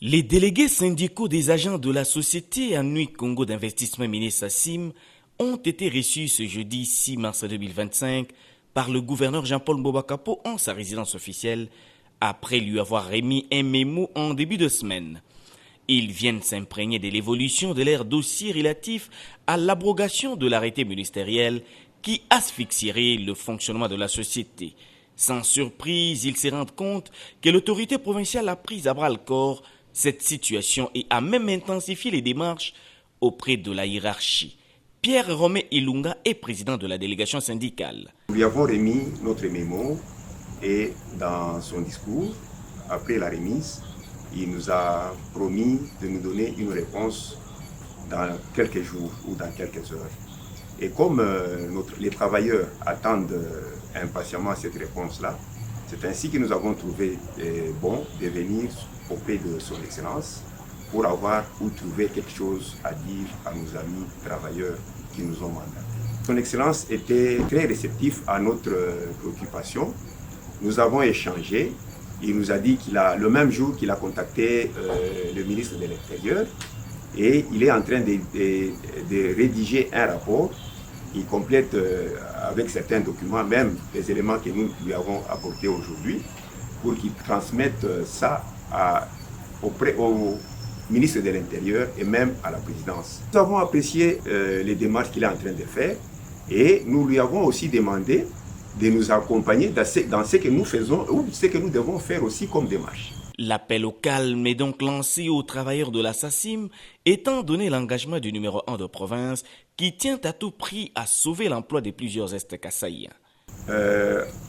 Les délégués syndicaux des agents de la société Anui Congo d'investissement minier SACIM ont été reçus ce jeudi 6 mars 2025 par le gouverneur Jean-Paul Mbobakapo en sa résidence officielle après lui avoir remis un mémo en début de semaine. Ils viennent s'imprégner de l'évolution de leur dossier relatif à l'abrogation de l'arrêté ministériel qui asphyxierait le fonctionnement de la société. Sans surprise, ils se rendent compte que l'autorité provinciale a pris à bras-le-corps cette situation et a même intensifié les démarches auprès de la hiérarchie. Pierre Romé Ilunga est président de la délégation syndicale. Nous lui avons remis notre mémo et dans son discours, après la remise, il nous a promis de nous donner une réponse dans quelques jours ou dans quelques heures. Et comme les travailleurs attendent impatiemment cette réponse-là, c'est ainsi que nous avons trouvé bon de venir auprès de son Excellence pour avoir ou trouver quelque chose à dire à nos amis travailleurs qui nous ont mandatés. Son Excellence était très réceptif à notre préoccupation. Nous avons échangé. Il nous a dit le même jour qu'il a contacté le ministre de l'Intérieur et il est en train de rédiger un rapport. Il complète avec certains documents, même les éléments que nous lui avons apportés aujourd'hui, pour qu'il transmette ça au ministre de l'Intérieur et même à la présidence. Nous avons apprécié les démarches qu'il est en train de faire et nous lui avons aussi demandé de nous accompagner dans ce que nous faisons ou ce que nous devons faire aussi comme démarche. L'appel au calme est donc lancé aux travailleurs de la SACIM, étant donné l'engagement du numéro 1 de province qui tient à tout prix à sauver l'emploi de plusieurs Est-Kassaïens.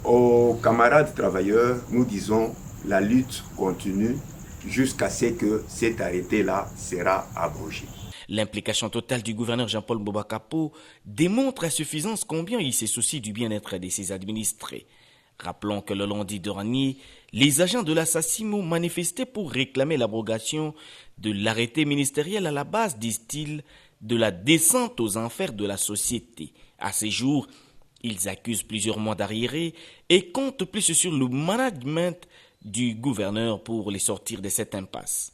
Aux camarades travailleurs, nous disons la lutte continue jusqu'à ce que cet arrêté-là sera abrogé. L'implication totale du gouverneur Jean-Paul Mbobakapo démontre à suffisance combien il se soucie du bien-être de ses administrés. Rappelons que le lundi dernier, les agents de la SACIM ont manifesté pour réclamer l'abrogation de l'arrêté ministériel à la base, disent-ils, de la descente aux enfers de la société. À ces jours, ils accusent plusieurs mois d'arriérés et comptent plus sur le management du gouverneur pour les sortir de cette impasse.